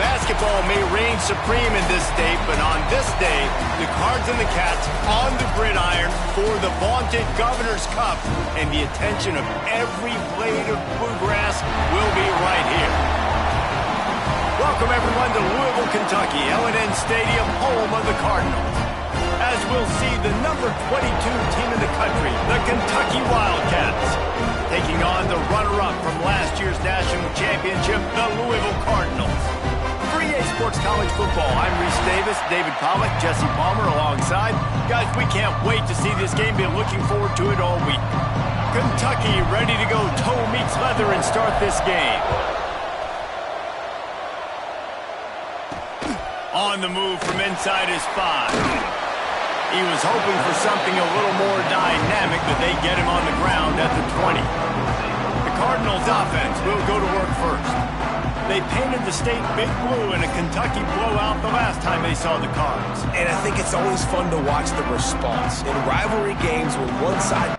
Basketball may reign supreme in this state, but on this day, the Cards and the Cats on the gridiron for the vaunted Governor's Cup, and the attention of every blade of bluegrass will be right here. Welcome everyone to Louisville, Kentucky, L&N Stadium, home of the Cardinals. As we'll see the number 22 team in the country, the Kentucky Wildcats, taking on the runner-up from last year's national championship, the Louisville Cardinals. 3A Sports College Football. I'm Reese Davis, David Pollack, Jesse Palmer alongside. Guys, we can't wait to see this game. Been looking forward to it all week. Kentucky ready to go toe meets leather and start this game. On the move from inside his 5. He was hoping for something a little more dynamic, but they get him on the ground at the 20. The Cardinals offense will go to work first. They painted the state big blue in a Kentucky blowout the last time they saw the Cards. And I think it's always fun to watch the response. In rivalry games when one side...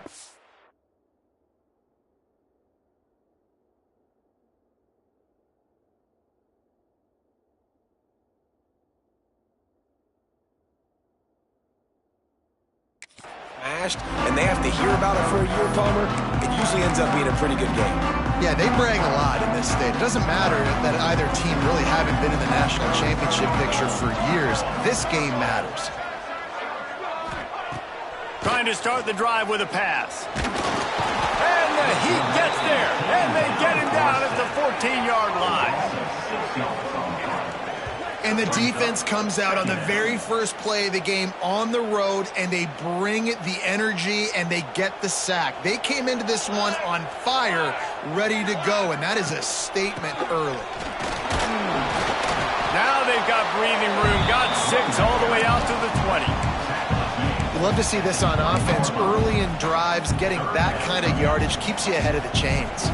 and they have to hear about it for a year, Palmer, it usually ends up being a pretty good game. Yeah, they brag a lot in this state. It doesn't matter that either team really haven't been in the national championship picture for years. This game matters. Trying to start the drive with a pass. And the Heat gets there, and they get him down at the 14-yard line. And the defense comes out on the very first play of the game on the road, and they bring the energy, and they get the sack. They came into this one on fire, ready to go, and that is a statement early. Now they've got breathing room, got 6 all the way out to the 20. You love to see this on offense. Early in drives, getting that kind of yardage keeps you ahead of the chains.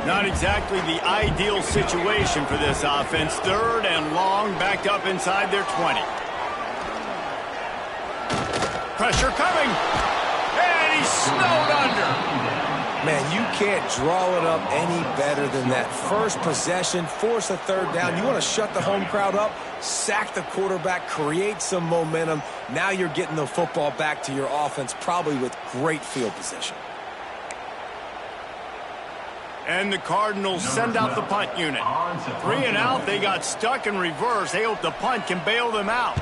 Not exactly the ideal situation for this offense. 3rd and long, backed up inside their 20. Pressure coming. And he's snowed under. Man, you can't draw it up any better than that. First possession, force a 3rd down. You want to shut the home crowd up, sack the quarterback, create some momentum. Now you're getting the football back to your offense, probably with great field position. And the Cardinals send out the punt unit. 3 and out, they got stuck in reverse. They hope the punt can bail them out.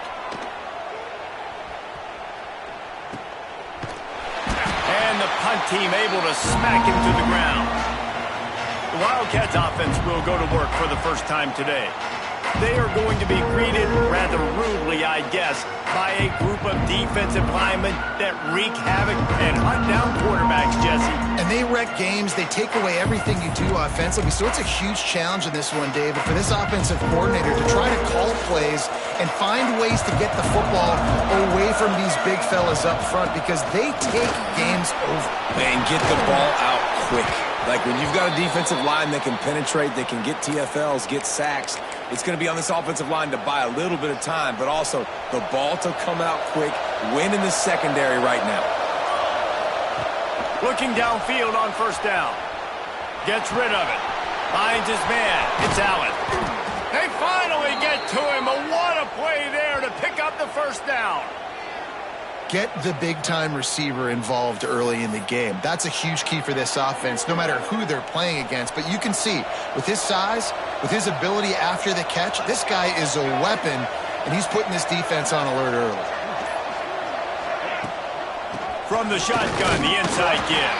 And the punt team able to smack him to the ground. The Wildcats offense will go to work for the first time today. They are going to be greeted rather rudely, I guess, by a group of defensive linemen that wreak havoc and hunt down quarterbacks, Jesse. And they wreck games. They take away everything you do offensively. So it's a huge challenge in this one, David, for this offensive coordinator to try to call plays and find ways to get the football away from these big fellas up front, because they take games over. And get the ball out quick. Like when you've got a defensive line that can penetrate, they can get TFLs, get sacks, it's going to be on this offensive line to buy a little bit of time, but also the ball to come out quick, win in the secondary right now. Looking downfield on 1st down. Gets rid of it. Finds his man. It's Allen. They finally get to him, but what a play there to pick up the 1st down. Get the big-time receiver involved early in the game. That's a huge key for this offense, no matter who they're playing against. But you can see, with his size, with his ability after the catch, this guy is a weapon, and he's putting this defense on alert early. From the shotgun, the inside give.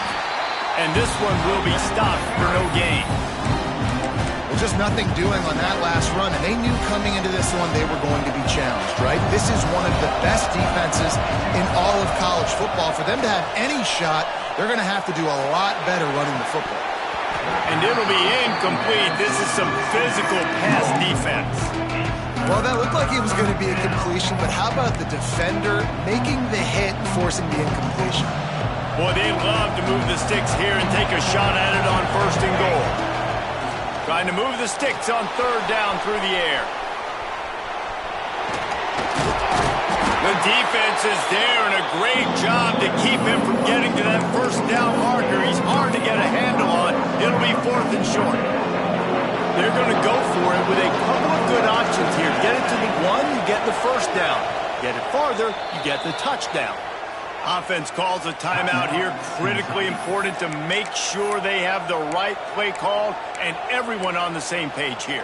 And this one will be stopped for no gain. Just nothing doing on that last run, and they knew coming into this one they were going to be challenged, right? This is one of the best defenses in all of college football. For them to have any shot, they're going to have to do a lot better running the football. And it'll be incomplete. This is some physical pass defense. Well, that looked like it was going to be a completion, but how about the defender making the hit and forcing the incompletion? Boy, they'd love to move the sticks here and take a shot at it on 1st and goal. Trying to move the sticks on 3rd down through the air. The defense is there, and a great job to keep him from getting to that 1st down marker. He's hard to get a handle on. It'll be 4th and short. They're going to go for it with a couple of good options here. Get it to the 1, you get the 1st down. Get it farther, you get the touchdown. Offense calls a timeout here. Critically important to make sure they have the right play called and everyone on the same page here.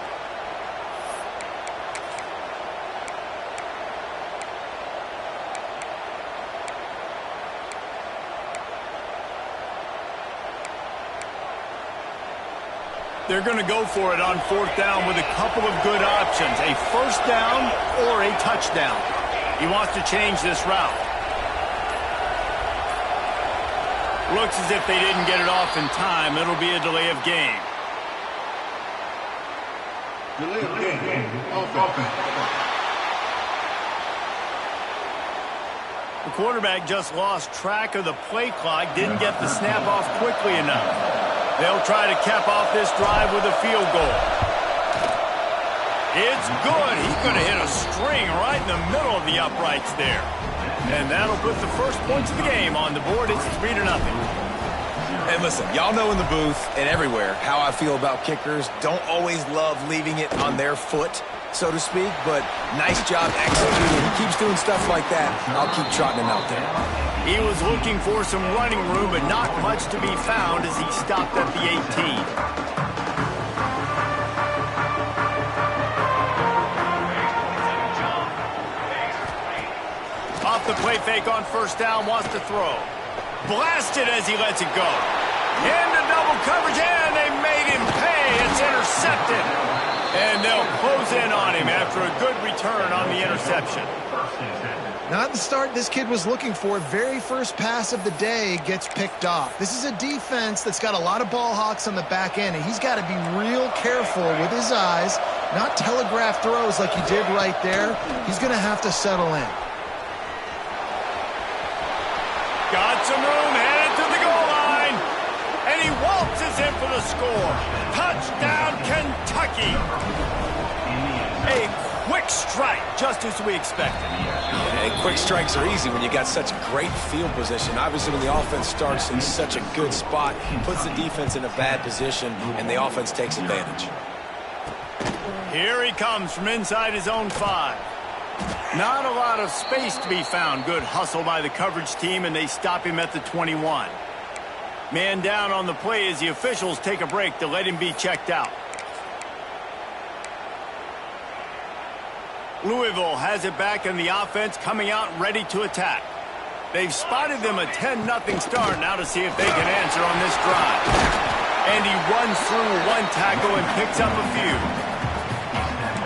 They're going to go for it on 4th down with a couple of good options. A 1st down or a touchdown. He wants to change this route. Looks as if they didn't get it off in time. It'll be a delay of game. Delay of game. The quarterback just lost track of the play clock. Didn't get the snap off quickly enough. They'll try to cap off this drive with a field goal. It's good. He's going to hit a string right in the middle of the uprights there. And that'll put the first points of the game on the board. It's 3-0. And listen, y'all know in the booth and everywhere how I feel about kickers. Don't always love leaving it on their foot, so to speak, but nice job executing. He keeps doing stuff like that. I'll keep trotting him out there. He was looking for some running room, but not much to be found as he stopped at the 18. Off the play fake on 1st down, wants to throw. Blasted as he lets it go. Into double coverage, and they made him pay. It's intercepted. And they'll close in on him after a good return on the interception. Not the start this kid was looking for. Very first pass of the day gets picked off. This is a defense that's got a lot of ball hawks on the back end, and he's got to be real careful with his eyes, not telegraph throws like he did right there. He's going to have to settle in. Got some room, headed to the goal line, and he waltzes in for the score. Touchdown, Kentucky. A quick strike, just as we expected. And quick strikes are easy when you got such great field position. Obviously, when the offense starts in such a good spot, puts the defense in a bad position, and the offense takes advantage. Here he comes from inside his own 5. Not a lot of space to be found. Good hustle by the coverage team, and they stop him at the 21. Man down on the play as the officials take a break to let him be checked out. Louisville has it back in the offense, coming out ready to attack. They've spotted them a 10-0 start. Now to see if they can answer on this drive. And he runs through one tackle and picks up a few.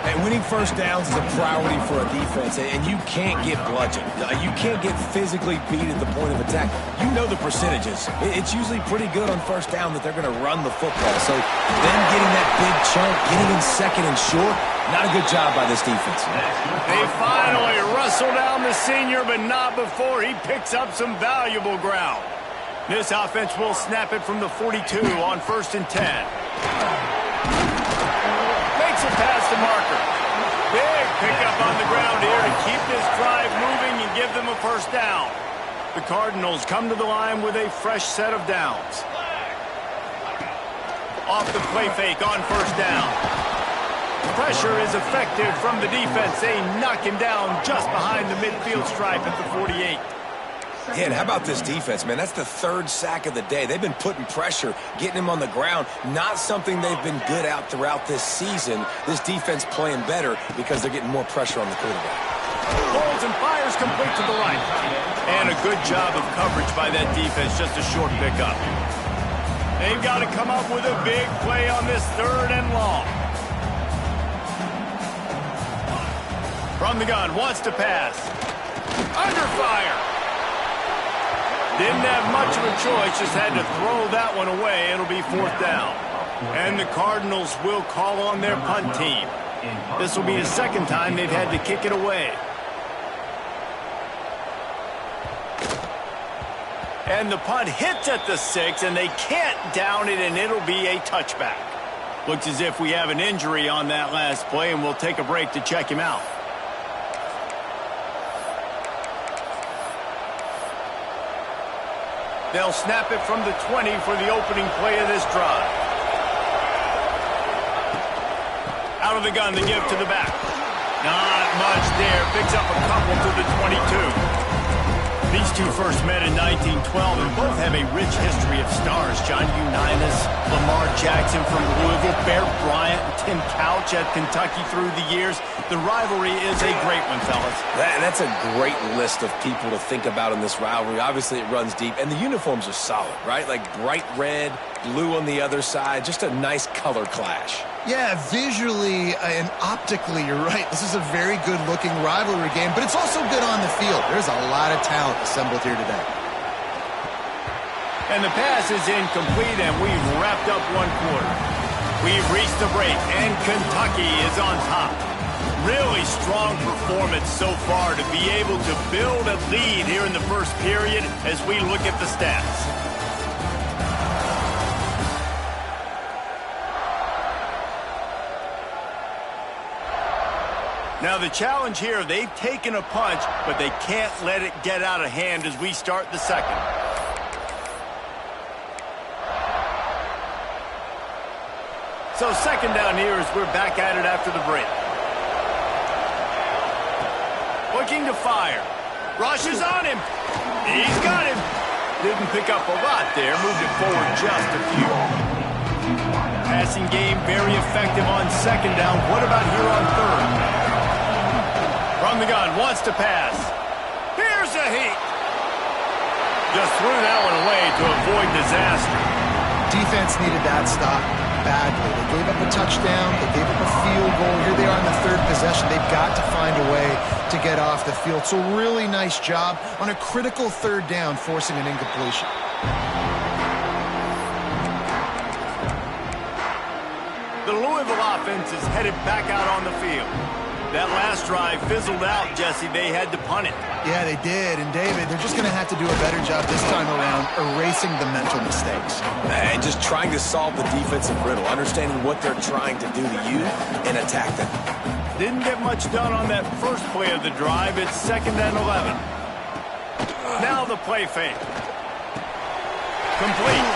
And winning 1st downs is a priority for a defense, and you can't get bludgeoned. You can't get physically beat at the point of attack. You know the percentages. It's usually pretty good on 1st down that they're going to run the football. So them getting that big chunk, getting in 2nd and short, not a good job by this defense. They finally wrestle down the senior, but not before he picks up some valuable ground. This offense will snap it from the 42 on 1st and 10. Makes it past the marker. Big pickup on the ground here to keep this drive moving and give them a 1st down. The Cardinals come to the line with a fresh set of downs. Off the play fake on 1st down. Pressure is effective from the defense. They knock him down just behind the midfield stripe at the 48. Yeah, and how about this defense, man? That's the 3rd sack of the day. They've been putting pressure, getting him on the ground. Not something they've been good at throughout this season. This defense playing better because they're getting more pressure on the quarterback. Holds and fires complete to the right. And a good job of coverage by that defense. Just a short pickup. They've got to come up with a big play on this 3rd and long. From the gun, wants to pass. Under fire. Didn't have much of a choice, just had to throw that one away. It'll be 4th down. And the Cardinals will call on their punt team. This will be the second time they've had to kick it away. And the punt hits at the 6, and they can't down it, and it'll be a touchback. Looks as if we have an injury on that last play, and we'll take a break to check him out. They'll snap it from the 20 for the opening play of this drive. Out of the gun, they give to the back. Not much there. Picks up a couple to the 22. These two first met in 1912 and both have a rich history of stars. John Unitas, Lamar Jackson from Louisville, Bear Bryant, and Tim Couch at Kentucky through the years. The rivalry is a great one, fellas. That's a great list of people to think about in this rivalry. Obviously, it runs deep, and the uniforms are solid, right? Like bright red, blue on the other side, just a nice color clash. Yeah, visually and optically, you're right. This is a very good-looking rivalry game, but it's also good on the field. There's a lot of talent assembled here today. And the pass is incomplete, and we've wrapped up one quarter. We've reached the break, and Kentucky is on top. Really strong performance so far to be able to build a lead here in the first period as we look at the stats. Now the challenge here, they've taken a punch, but they can't let it get out of hand as we start the second. So second down here as we're back at it after the break. Looking to fire. Rushes on him. He's got him. Didn't pick up a lot there. Moved it forward just a few. Passing game very effective on second down. What about here on third? From the gun, wants to pass. Here's a heat. Just threw that one away to avoid disaster. Defense needed that stop badly. They gave up a touchdown. They gave up a field goal. Here they are on the third possession. They've got to find a way to get off the field. So really nice job on a critical third down, forcing an incompletion. The Louisville offense is headed back out on the field. That last drive fizzled out, Jesse. They had to punt it. Yeah, they did. And, David, they're just going to have to do a better job this time around erasing the mental mistakes. And just trying to solve the defensive riddle, understanding what they're trying to do to you and attack them. Didn't get much done on that first play of the drive. It's 2nd and 11. Now the play fake. Complete.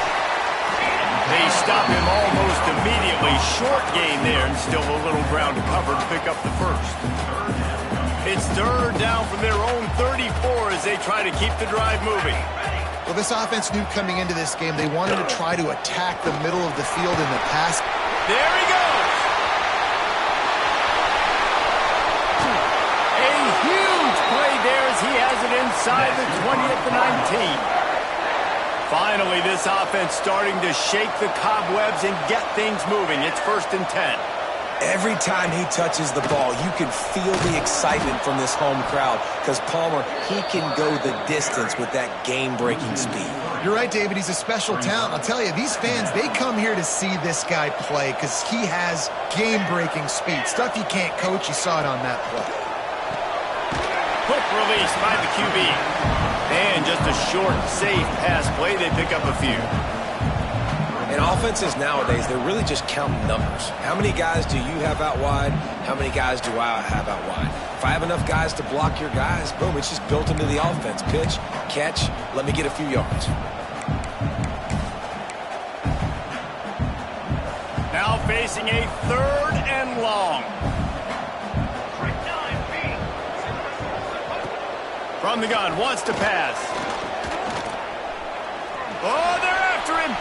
They stop him almost immediately. Short gain there, and still a little ground to cover to pick up the first. It's third down from their own 34 as they try to keep the drive moving. Well, this offense knew coming into this game they wanted to try to attack the middle of the field in the pass. There he goes! A huge play there as he has it inside the 20 at the 19. Finally, this offense starting to shake the cobwebs and get things moving. It's 1st and 10. Every time he touches the ball, you can feel the excitement from this home crowd because Palmer, he can go the distance with that game-breaking speed. You're right, David. He's a special talent. I'll tell you, these fans, they come here to see this guy play because he has game-breaking speed. Stuff you can't coach. You saw it on that play. Quick release by the QB. And just a short, safe pass play. They pick up a few. And offenses nowadays, they're really just counting numbers. How many guys do you have out wide? How many guys do I have out wide? If I have enough guys to block your guys, boom, it's just built into the offense. Pitch, catch, let me get a few yards. Now facing a 3rd and long. From the gun, wants to pass. Oh, they're after him.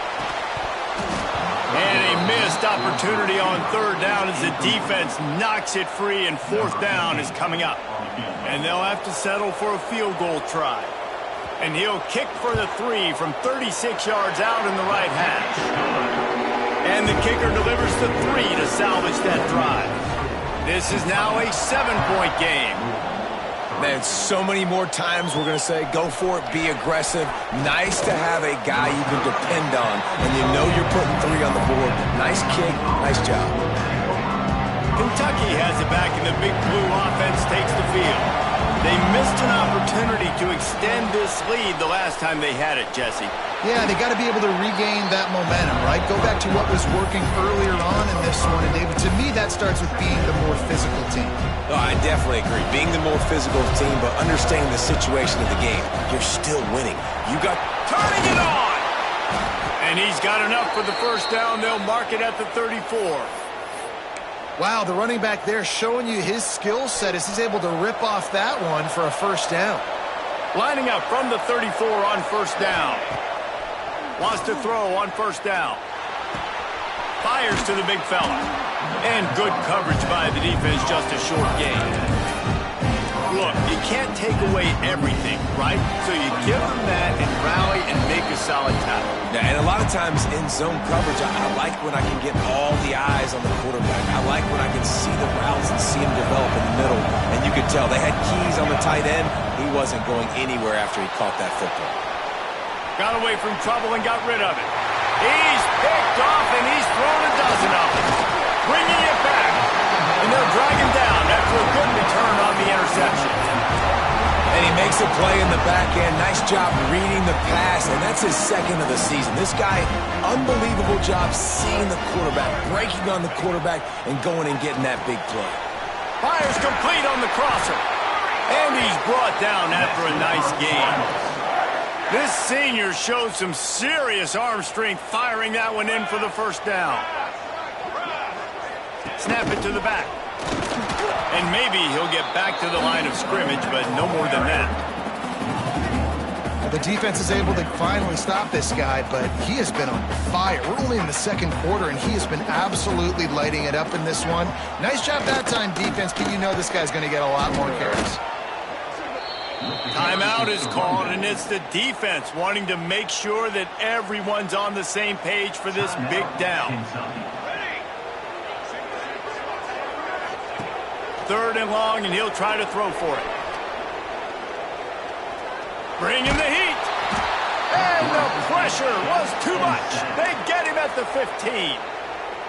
And a missed opportunity on 3rd down as the defense knocks it free, and 4th down is coming up. And they'll have to settle for a field goal try. And he'll kick for the 3 from 36 yards out in the right hash. And the kicker delivers the 3 to salvage that drive. This is now a 7-point game. Man, so many more times we're going to say, go for it, be aggressive. Nice to have a guy you can depend on, and you know you're putting 3 on the board. Nice kick, nice job. Kentucky has it back, and the Big Blue offense takes the field. They missed an opportunity to extend this lead the last time they had it, Jesse. Yeah, they got to be able to regain that momentum, right? Go back to what was working earlier on in this one. And David, to me, that starts with being the more physical team. Oh, I definitely agree. Being the more physical team, but understanding the situation of the game. You're still winning. You got turning it on! And he's got enough for the first down. They'll mark it at the 34. Wow, the running back there showing you his skill set as he's able to rip off that one for a first down. Lining up from the 34 on first down. Wants to throw on first down. Fires to the big fella. And good coverage by the defense, just a short gain. Look, you can't take away everything, right? So you give them that and rally and make a solid tackle. Yeah, and a lot of times in zone coverage, I like when I can get all the eyes on the quarterback. I like when I can see the routes and see him develop in the middle. And you could tell they had keys on the tight end. He wasn't going anywhere after he caught that football. Got away from trouble and got rid of it. He's picked off, and he's thrown a dozen of them. Bringing it back. And they'll drag him down after a good return on the interception. And he makes a play in the back end. Nice job reading the pass, and that's his second of the season. This guy, unbelievable job seeing the quarterback, breaking on the quarterback, and going and getting that big play. Fires complete on the crosser. And he's brought down after a nice gain. This senior showed some serious arm strength firing that one in for the first down. Snap it to the back. And maybe he'll get back to the line of scrimmage, but no more than that. The defense is able to finally stop this guy, but he has been on fire. We're only in the second quarter, and he has been absolutely lighting it up in this one. Nice job that time, defense, but you know this guy's going to get a lot more carries. Timeout is called, and it's the defense wanting to make sure that everyone's on the same page for this big down. Third and long, and he'll try to throw for it. Bringing the heat. And the pressure was too much. They get him at the 15.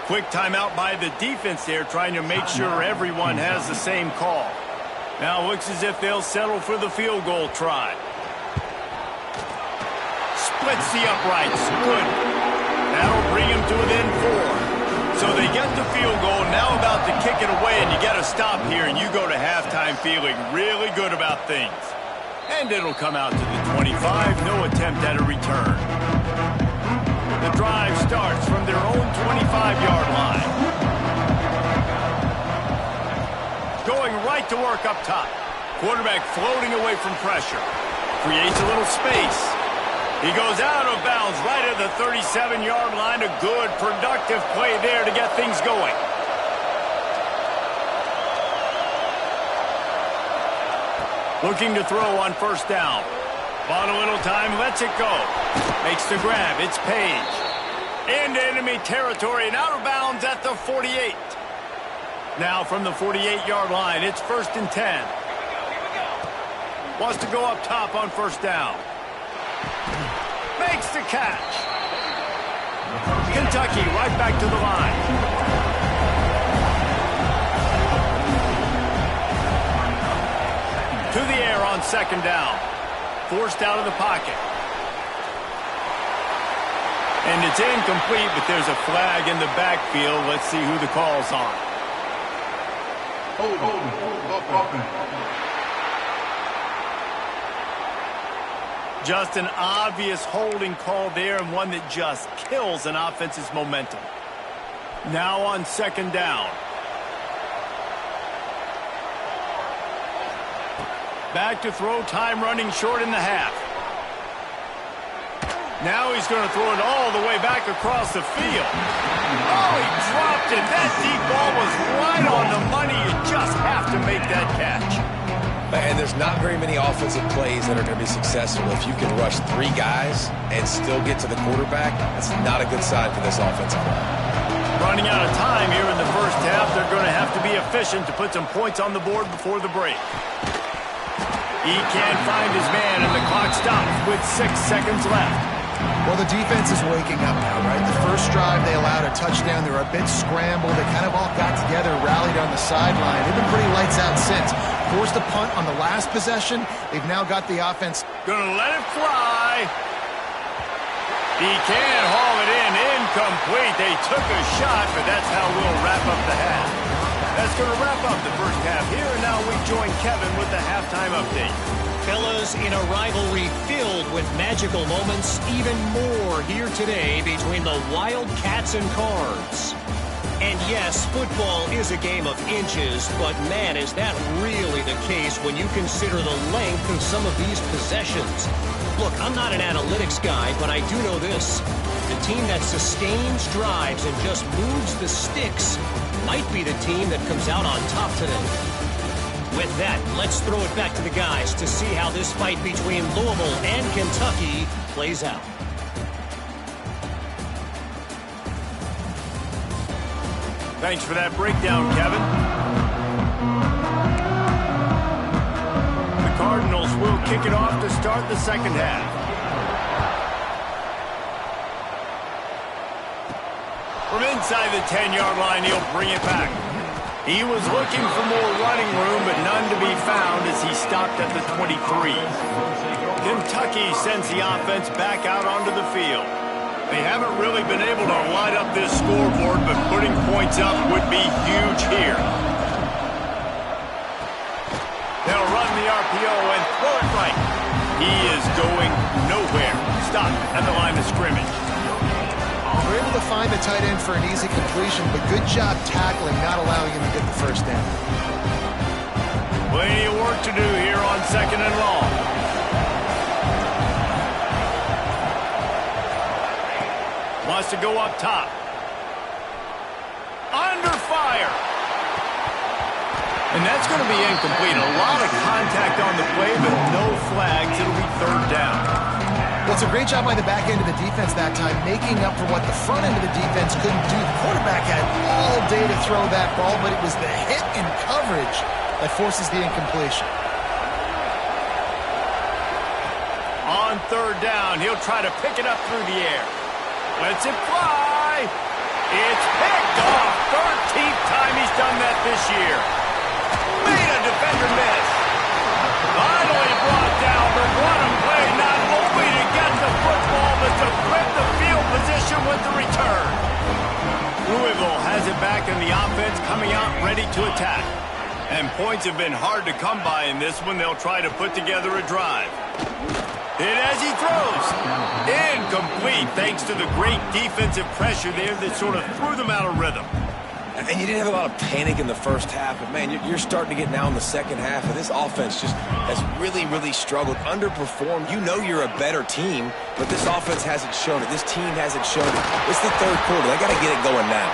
Quick timeout by the defense there, trying to make sure everyone has the same call. Now looks as if they'll settle for the field goal try. Splits the uprights. Good. That'll bring him to within 4. So they get the field goal, now about to kick it away, and you got to stop here, and you go to halftime feeling really good about things. And it'll come out to the 25, no attempt at a return. The drive starts from their own 25-yard line. Going right to work up top. Quarterback floating away from pressure. Creates a little space. He goes out of bounds right at the 37-yard line. A good, productive play there to get things going. Looking to throw on first down. Bought a little time, lets it go. Makes the grab, it's Page. Into enemy territory and out of bounds at the 48. Now from the 48-yard line, it's 1st and 10. Wants to go up top on first down. Makes the catch. Kentucky right back to the line. To the air on second down. Forced out of the pocket. And it's incomplete, but there's a flag in the backfield. Let's see who the call's on. Just an obvious holding call there, and one that just kills an offense's momentum. Now on second down. Back to throw, time running short in the half. Now he's going to throw it all the way back across the field. Oh, he dropped it. That deep ball was right on the money. You just have to make that catch. And there's not very many offensive plays that are going to be successful. If you can rush 3 guys and still get to the quarterback, that's not a good sign for this offensive line. Running out of time here in the first half. They're going to have to be efficient to put some points on the board before the break. He can't find his man, and the clock stops with 6 seconds left. Well, the defense is waking up now, right? The first drive, they allowed a touchdown. They were a bit scrambled. They kind of all got together, rallied on the sideline. They've been pretty lights out since. Forced a punt on the last possession. They've now got the offense. Gonna let it fly. He can't haul it in. Incomplete. They took a shot, but that's how we'll wrap up the half. That's going to wrap up the first half here, and now we join Kevin with the halftime update. Fellas, in a rivalry filled with magical moments, even more here today between the Wildcats and Cards. And yes, football is a game of inches, but man, is that really the case when you consider the length of some of these possessions. Look, I'm not an analytics guy, but I do know this. The team that sustains drives and just moves the sticks might be the team that comes out on top today. With that, let's throw it back to the guys to see how this fight between Louisville and Kentucky plays out. Thanks for that breakdown, Kevin. The Cardinals will kick it off to start the second half. From inside the 10-yard line, he'll bring it back. He was looking for more running room, but none to be found as he stopped at the 23. Kentucky sends the offense back out onto the field. They haven't really been able to light up this scoreboard, but putting points up would be huge here. They'll run the RPO and throw it right. He is going nowhere. Stop at the line of scrimmage. We're able to find the tight end for an easy completion, but good job tackling, not allowing him to get the first down. Plenty of work to do here on second and long. Wants to go up top. Under fire. And that's going to be incomplete. A lot of contact on the play, but no flags. It'll be third down. Well, it's a great job by the back end of the defense that time, making up for what the front end of the defense couldn't do. The quarterback had all day to throw that ball, but it was the hit and coverage that forces the incompletion. On third down, he'll try to pick it up through the air. Lets it fly. It's picked off. 13th time he's done that this year. Made a defender miss. Finally brought down, but what a play, not only to get the football, but to flip the field position with the return. Louisville has it back in the offense, coming out ready to attack. And points have been hard to come by in this one. They'll try to put together a drive. Hit as he throws. Incomplete, thanks to the great defensive pressure there that sort of threw them out of rhythm. And you didn't have a lot of panic in the first half, but, man, you're starting to get now in the second half, and this offense just has really, really struggled, underperformed. You know you're a better team, but this offense hasn't shown it. This team hasn't shown it. It's the third quarter. They got to get it going now.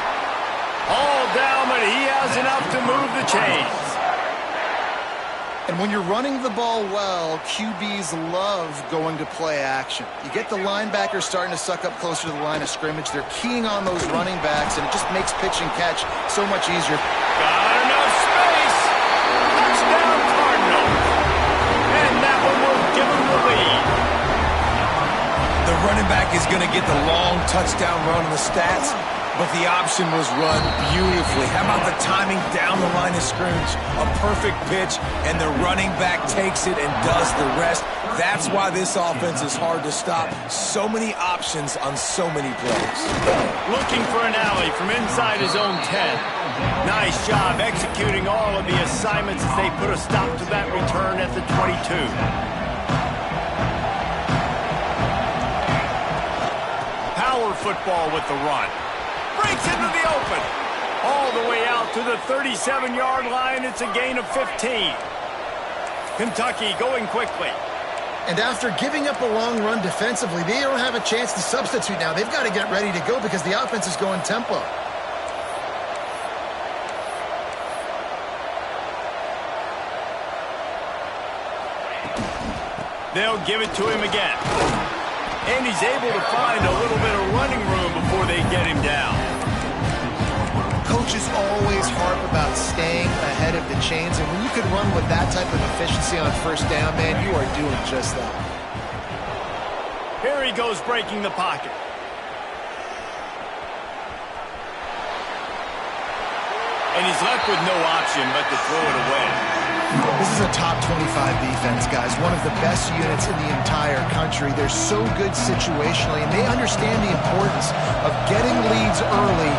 All down, but he has enough to move the chains. And when you're running the ball well, QBs love going to play action. You get the linebackers starting to suck up closer to the line of scrimmage. They're keying on those running backs, and it just makes pitch and catch so much easier. Got enough space. Touchdown, Cardinals. And that one will give them the lead. The running back is going to get the long touchdown run in the stats, but the option was run beautifully. How about the timing down the line of scrimmage? A perfect pitch, and the running back takes it and does the rest. That's why this offense is hard to stop. So many options on so many plays. Looking for an alley from inside his own 10. Nice job executing all of the assignments as they put a stop to that return at the 22. Power football with the run. Breaks into the open. All the way out to the 37-yard line. It's a gain of 15. Kentucky going quickly. And after giving up a long run defensively, they don't have a chance to substitute now. They've got to get ready to go because the offense is going tempo. They'll give it to him again. And he's able to find a little bit of running room before they get him down. Coaches always harp about staying ahead of the the chains, and when you can run with that type of efficiency on first down, man, you are doing just that. Here he goes breaking the pocket. And he's left with no option but to throw it away. This is a top 25 defense, guys. One of the best units in the entire country. They're so good situationally, and they understand the importance of getting leads early,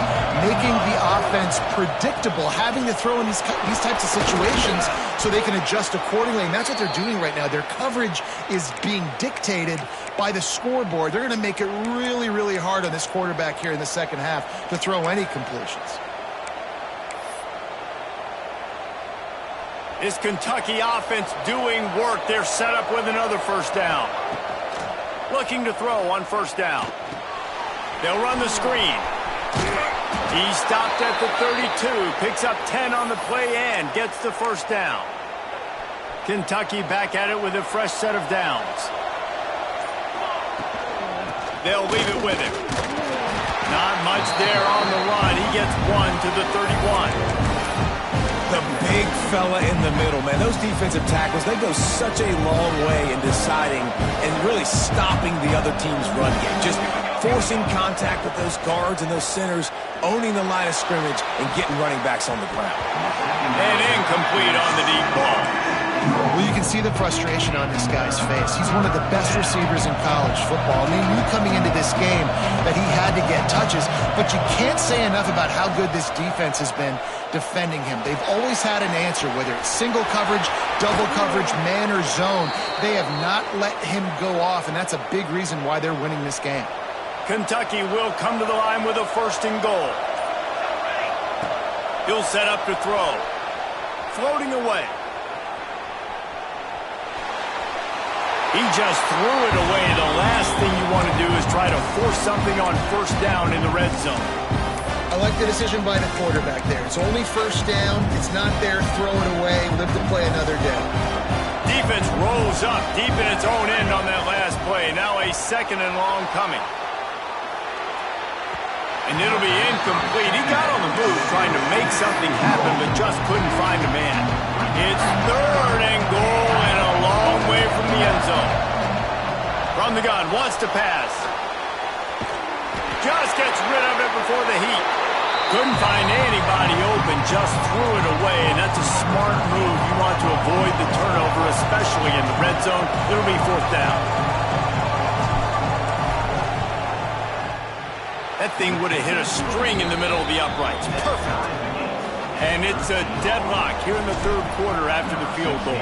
making the offense predictable, having to throw in these types of situations so they can adjust accordingly. And that's what they're doing right now. Their coverage is being dictated by the scoreboard. They're going to make it really, really hard on this quarterback here in the second half to throw any completions. This Kentucky offense doing work. They're set up with another first down. Looking to throw on first down. They'll run the screen. He stopped at the 32, picks up 10 on the play and gets the first down. Kentucky back at it with a fresh set of downs. They'll leave it with him. Not much there on the run. He gets one to the 31. The big fella in the middle, man. Those defensive tackles, they go such a long way in deciding and really stopping the other team's run game. Just forcing contact with those guards and those centers, owning the line of scrimmage, and getting running backs on the ground. And incomplete on the deep ball. Well, you can see the frustration on this guy's face. He's one of the best receivers in college football. I mean, knew coming into this game that he had to get touches, but you can't say enough about how good this defense has been defending him. They've always had an answer, whether it's single coverage, double coverage, man or zone. They have not let him go off, and that's a big reason why they're winning this game. Kentucky will come to the line with a first and goal. He'll set up to throw. Floating away. He just threw it away. The last thing you want to do is try to force something on first down in the red zone. I like the decision by the quarterback there. It's only first down. It's not there. Throw it away. Live to play another day. Defense rolls up deep in its own end on that last play. Now a second and long coming. And it'll be incomplete. He got on the move trying to make something happen, but just couldn't find a man. It's third and goal and a long way from the end zone. From the gun, wants to pass. Just gets rid of it before the heat. Couldn't find anybody open, just threw it away, and that's a smart move. You want to avoid the turnover, especially in the red zone. It'll be fourth down. That thing would have hit a string in the middle of the uprights. Perfect. And it's a deadlock here in the third quarter after the field goal.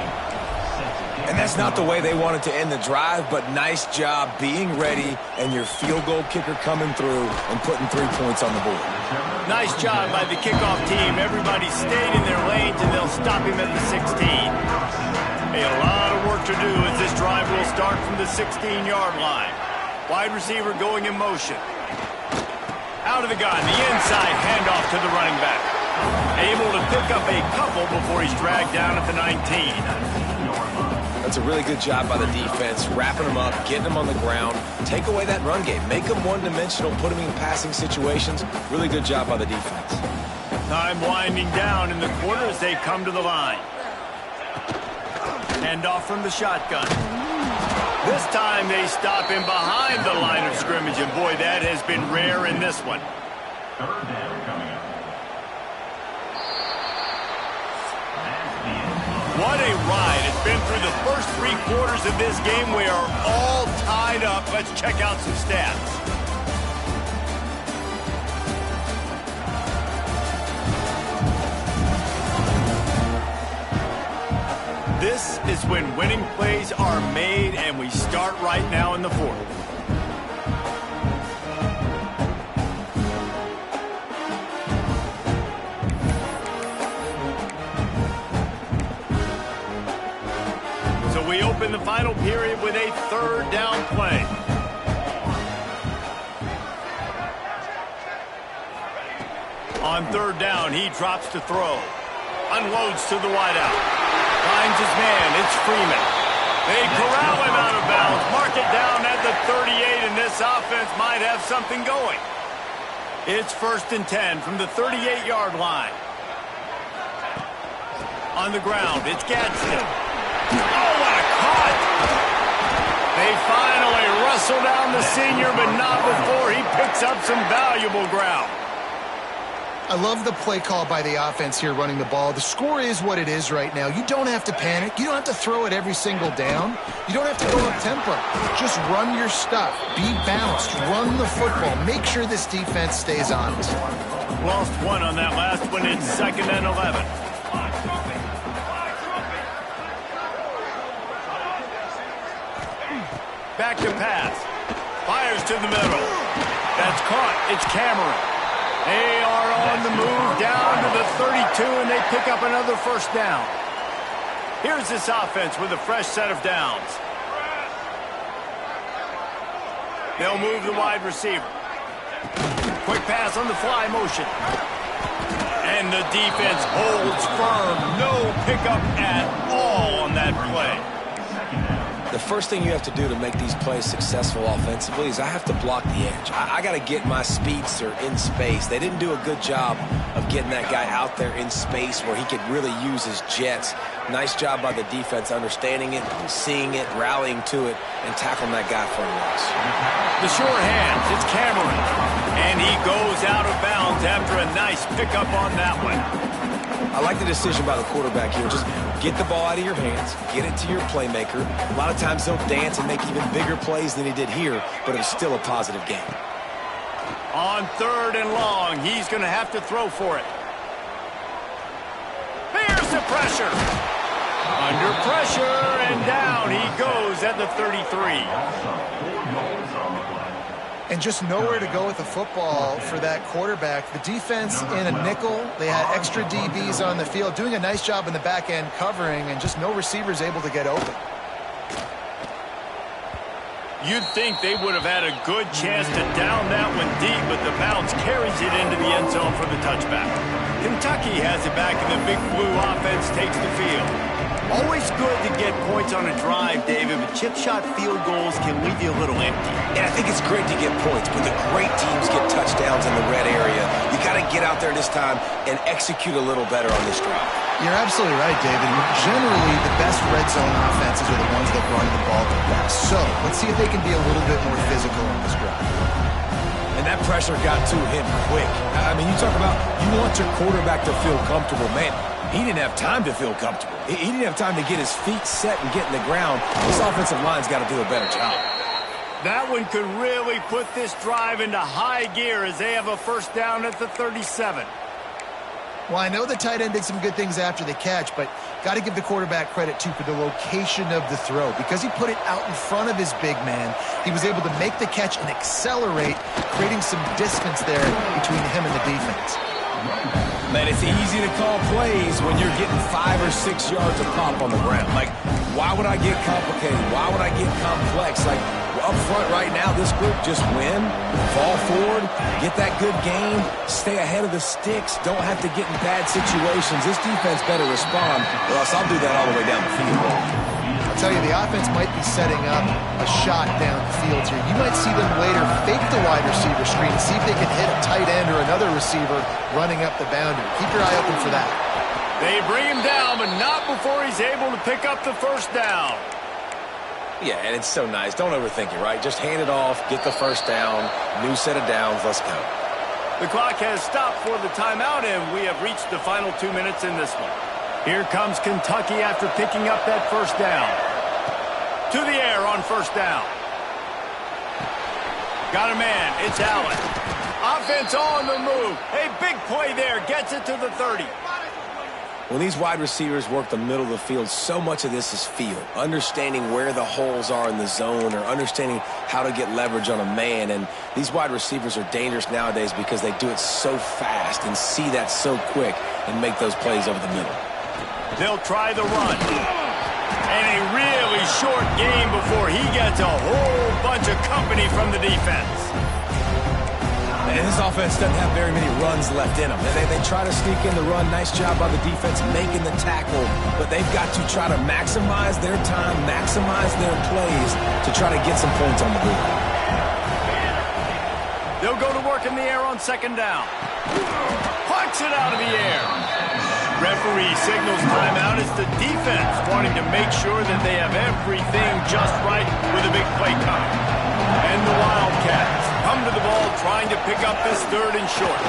And that's not the way they wanted to end the drive, but nice job being ready and your field goal kicker coming through and putting 3 points on the board. Nice job by the kickoff team. Everybody stayed in their lanes, and they'll stop him at the 16. A lot of work to do as this drive will start from the 16-yard line. Wide receiver going in motion. Out of the gun, the inside handoff to the running back. Able to pick up a couple before he's dragged down at the 19. That's a really good job by the defense, wrapping them up, getting them on the ground, take away that run game, make them one-dimensional, put them in passing situations. Really good job by the defense. Time winding down in the quarter as they come to the line. Handoff from the shotgun. This time they stop him behind the line of scrimmage, and boy, that has been rare in this one. Third down coming up. What a ride. It's been through the first 3 quarters of this game. We are all tied up. Let's check out some stats. This is when winning plays are made, and we start right now in the fourth. So we open the final period with a third down play. On third down, he drops to throw. Unloads to the wideout. Finds his man. It's Freeman. They corral him out of bounds. Mark it down at the 38, and this offense might have something going. It's 1st and 10 from the 38-yard line. On the ground, it's Gadsden. Oh, what a cut! They finally wrestle down the senior, but not before he picks up some valuable ground. I love the play call by the offense here running the ball. The score is what it is right now. You don't have to panic. You don't have to throw it every single down. You don't have to go up tempo. Just run your stuff. Be balanced. Run the football. Make sure this defense stays honest. Lost one on that last one. It's 2nd and 11. Back to pass. Fires to the middle. That's caught. It's Cameron. They are on the move down to the 32, and they pick up another first down. Here's this offense with a fresh set of downs. They'll move the wide receiver. Quick pass on the fly motion. And the defense holds firm. No pickup at all on that play. The first thing you have to do to make these plays successful offensively is I have to block the edge. I got to get my speedster in space. They didn't do a good job of getting that guy out there in space where he could really use his jets. Nice job by the defense understanding it, seeing it, rallying to it, and tackling that guy for a loss. The short hands, it's Cameron. And he goes out of bounds after a nice pickup on that one. I like the decision by the quarterback here. Just get the ball out of your hands, get it to your playmaker. A lot of times he'll dance and make even bigger plays than he did here, but it was still a positive game. On 3rd and long, he's going to have to throw for it. There's the pressure. Under pressure, and down he goes at the 33. And just nowhere to go with the football for that quarterback. The defense in a nickel. They had extra DBs on the field, doing a nice job in the back end covering, and just no receivers able to get open. You'd think they would have had a good chance to down that one deep, but the bounce carries it into the end zone for the touchback. Kentucky has it back, and the Big Blue offense takes the field. Always good to get points on a drive, David, but chip shot field goals can leave you a little empty. Yeah, I think it's great to get points, but the great teams get touchdowns in the red area. You got to get out there this time and execute a little better on this drive. You're absolutely right, David. Generally, the best red zone offenses are the ones that run the ball the best. So let's see if they can be a little bit more physical on this drive. And that pressure got to him quick. I mean, you talk about you want your quarterback to feel comfortable. Man, he didn't have time to feel comfortable. He didn't have time to get his feet set and get in the ground. This offensive line's got to do a better job. That one could really put this drive into high gear as they have a first down at the 37. Well, I know the tight end did some good things after the catch, but got to give the quarterback credit, too, for the location of the throw. Because he put it out in front of his big man, he was able to make the catch and accelerate, creating some distance there between him and the defense. Man, it's easy to call plays when you're getting 5 or 6 yards of pop on the ground. Like, why would I get complicated? Why would I get complex? Like, up front right now, this group just win, fall forward, get that good game, stay ahead of the sticks, don't have to get in bad situations. This defense better respond, or else I'll do that all the way down the field. I'll tell you, the offense might be setting up a shot down the field here. You might see them later fake the wide receiver screen and see if they can hit a tight end or another receiver running up the boundary. Keep your eye open for that. They bring him down, but not before he's able to pick up the first down. Yeah, and it's so nice. Don't overthink it, right? Just hand it off, get the first down, new set of downs, let's go. The clock has stopped for the timeout, and we have reached the final 2 minutes in this one. Here comes Kentucky after picking up that first down. To the air on first down. Got a man, it's Allen. Offense on the move. A big play there, gets it to the 30. When these wide receivers work the middle of the field, so much of this is feel. Understanding where the holes are in the zone or understanding how to get leverage on a man. And these wide receivers are dangerous nowadays because they do it so fast and see that so quick and make those plays over the middle. They'll try the run. And a really short game before he gets a whole bunch of company from the defense. And this offense doesn't have very many runs left in them. They try to sneak in the run. Nice job by the defense making the tackle. But they've got to try to maximize their time, maximize their plays to try to get some points on the board. They'll go to work in the air on second down. Punch it out of the air. Referee signals timeout. It's the defense wanting to make sure that they have everything just right with a big play coming. And the Wildcats come to the ball trying to pick up this 3rd and short.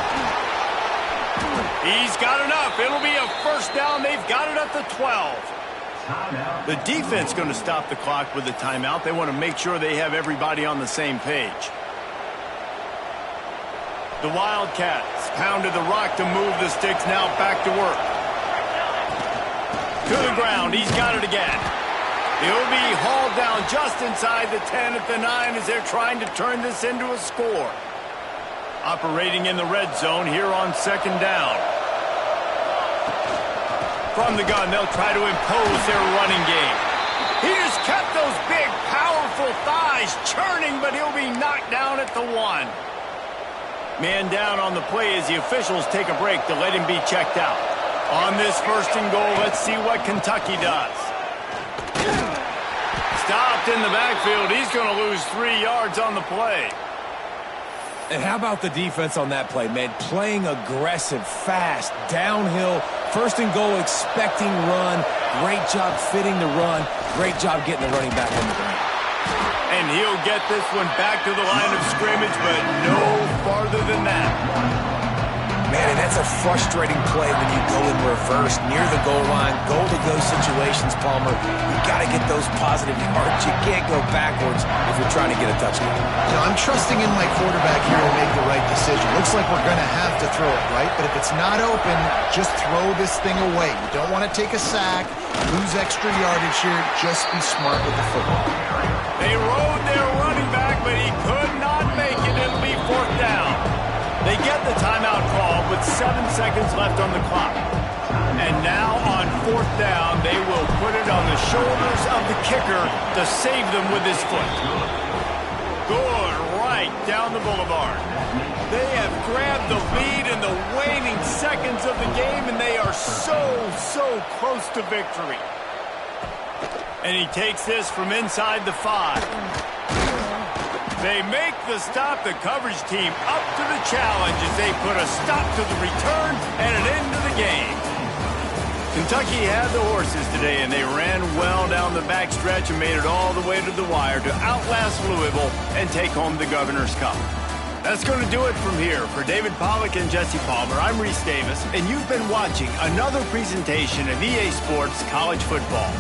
He's got enough. It'll be a first down. They've got it at the 12. The defense going to stop the clock with the timeout. They want to make sure they have everybody on the same page. The Wildcats pounded the rock to move the sticks, now back to work. To the ground, he's got it again. He'll be hauled down just inside the 10 at the 9 as they're trying to turn this into a score. Operating in the red zone here on 2nd down. From the gun, they'll try to impose their running game. He just kept those big, powerful thighs churning, but he'll be knocked down at the 1. Man down on the play as the officials take a break to let him be checked out. On this 1st and goal, let's see what Kentucky does. Stopped in the backfield. He's going to lose 3 yards on the play. And how about the defense on that play, man? Playing aggressive, fast, downhill, 1st and goal, expecting run. Great job fitting the run. Great job getting the running back on the ground. And he'll get this one back to the line of scrimmage, but no farther than that. Man, and that's a frustrating play when you go in reverse near the goal line. Goal-to-go situations, Palmer. You got to get those positive yards. You can't go backwards if you're trying to get a touchdown. You know, I'm trusting in my quarterback here to make the right decision. Looks like we're going to have to throw it, right? But if it's not open, just throw this thing away. You don't want to take a sack, lose extra yardage here. Just be smart with the football. They rode their running back, but he could not make it. It'll be 4th down. They get the timeout call with 7 seconds left on the clock. And now on 4th down, they will put it on the shoulders of the kicker to save them with his foot. Good right down the boulevard. They have grabbed the lead in the waning seconds of the game, and they are so close to victory. And he takes this from inside the 5. They make the stop. The coverage team up to the challenge as they put a stop to the return and an end to the game. Kentucky had the horses today, and they ran well down the backstretch and made it all the way to the wire to outlast Louisville and take home the Governor's Cup. That's going to do it from here. For David Pollack and Jesse Palmer, I'm Reese Davis, and you've been watching another presentation of EA Sports College Football.